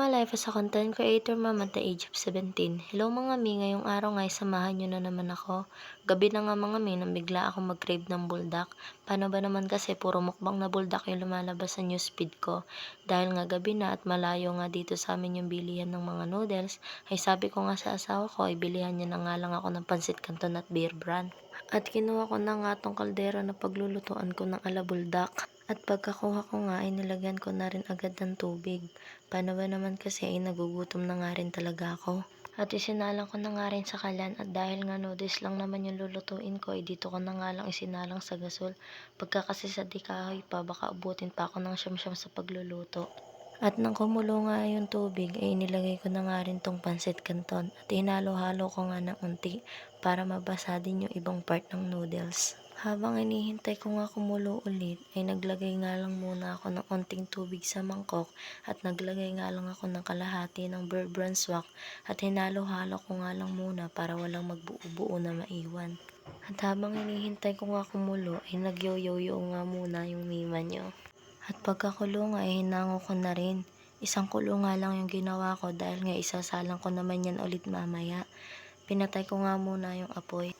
mga life as a content creator ma'am at the age of 17. Hello mga mi, ngayong araw nga samahan nyo na naman ako. Gabi na nga mga mi nang bigla akong mag-crave ng buldak. Paano ba naman kasi puro mukbang na buldak yung lumalabas sa newsfeed ko. Dahil nga gabi na at malayo nga dito sa amin yung bilihan ng mga noodles, ay sabi ko nga sa asawa ko ay bilihan niya na nga lang ako ng pansit canton at beer brand. At kinuha ko na nga tong kaldero na paglulutuan ko ng alabuldak. At pagkakuha ko nga ay nilagyan ko na rin agad ng tubig. Paano ba naman kasi ay nagugutom na nga rin talaga ako. At isinalang ko na nga rin sa kalan at dahil nga noodles lang naman yung lulutuin ko ay dito ko na nga lang isinalang sa gasol. Pagka kasi sa dikahoy pa baka abutin pa ako ng siyam-siyam sa pagluluto. At nang kumulo nga yung tubig ay inilagay ko na nga rin tong pansit canton at hinalo-halo ko nga ng unti para mabasa din yung ibang part ng noodles. Habang inihintay ko nga kumulo ulit ay naglagay nga lang muna ako ng onting tubig sa mangkok at naglagay nga lang ako ng kalahati ng Bear Brand swak at hinalo-halo ko nga lang muna para walang magbuo-buo na maiwan. At habang inihintay ko nga kumulo ay nagyo-yo-yo nga muna yung mima nyo. At pagkakulo nga ay hinango ko na rin. Isang kulo nga lang yung ginawa ko dahil nga isasalang ko naman yan ulit mamaya. Pinatay ko nga muna yung apoy.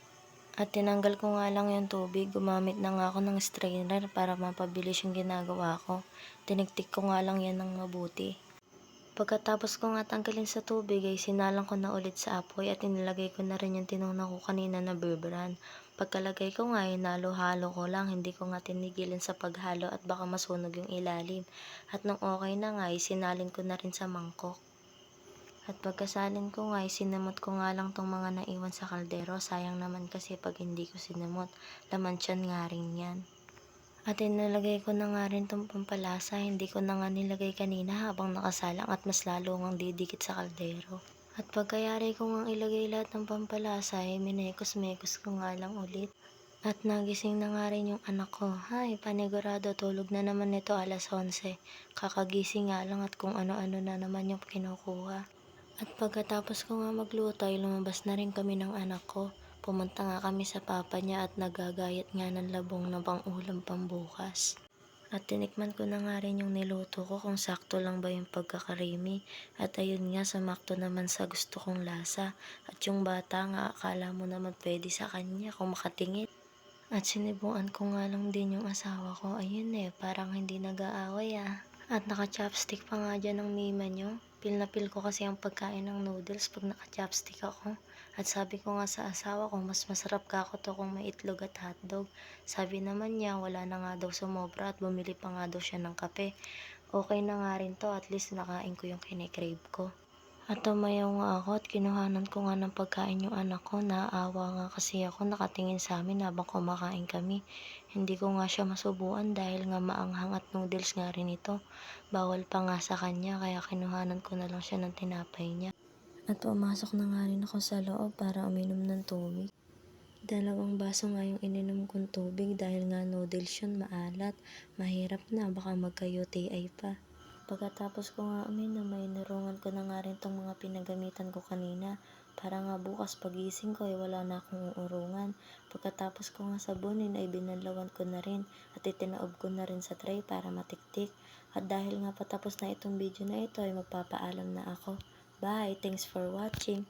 At tinanggal ko nga lang yung tubig, gumamit na nga ako ng strainer para mapabilis yung ginagawa ko. Tiniktik ko nga lang yan ng mabuti. Pagkatapos ko nga tanggalin sa tubig ay sinalang ko na ulit sa apoy at inilagay ko na rin yung tinuna ko kanina na berbran. Pagkalagay ko nga ay nalo-halo ko lang, hindi ko nga tinigilan sa paghalo at baka masunog yung ilalim. At nung okay na nga ay sinalin ko na rin sa mangkok. At pagkasalin ko nga, sinamot ko nga lang tong mga naiwan sa kaldero. Sayang naman kasi pag hindi ko sinamot, laman tiyan nga rin yan. At inilagay ko na nga rin tong pampalasa. Hindi ko na nga nilagay kanina habang nakasalang at mas lalo ngang didikit sa kaldero. At pagkayari ko nga ilagay lahat ng pampalasa ay minekos-mekos ko nga lang ulit. At nagising na nga rin yung anak ko. Hay, panigurado tulog na naman nito alas 11. Kakagising nga lang at kung ano-ano na naman yung kinukuha. At pagkatapos ko nga magluto ay lumabas na rin kami ng anak ko. Pumunta nga kami sa papa niya at nagagayat nga ng labong na pang-ulam pambukas. At tinikman ko na nga rin yung niluto ko kung sakto lang ba yung pagkakarimi. At ayun nga, sumakto naman sa gusto kong lasa. At yung bata nga akala mo naman pwede sa kanya kung makatingin. At sinibuan ko nga lang din yung asawa ko. Ayun parang hindi nag-aaway ah. At naka-chopstick pa nga dyan ng mima nyo. Pil na pil ko kasi ang pagkain ng noodles pag naka-chopstick ako. At sabi ko nga sa asawa ko, mas masarap ka ako to kung may itlog at hotdog. Sabi naman niya, wala na nga daw sumobra at bumili pa nga daw siya ng kape. Okay na nga rin to, at least nakain ko yung kinikrave ko. At tumayaw nga ako at kinuhanan ko nga ng pagkain yung anak ko. Naawa nga kasi ako, nakatingin sa amin habang kumakain kami. Hindi ko nga siya masubuan dahil nga maanghang at noodles nga rin ito. Bawal pa nga sa kanya kaya kinuhanan ko na lang siya ng tinapay niya. At pumasok na nga rin ako sa loob para uminom ng tubig. 2 baso nga yung ininom kong tubig dahil nga noodles yun maalat. Mahirap na, baka magka-UTI pa. Pagkatapos ko nga uminom ay nurungan ko na nga rin tong mga pinagamitan ko kanina para nga bukas pagising ko ay wala na akong uurungan. Pagkatapos ko nga sabunin ay binanlawan ko na rin at itinaob ko na rin sa tray para matiktik. At dahil nga patapos na itong video na ito ay magpapaalam na ako. Bye! Thanks for watching!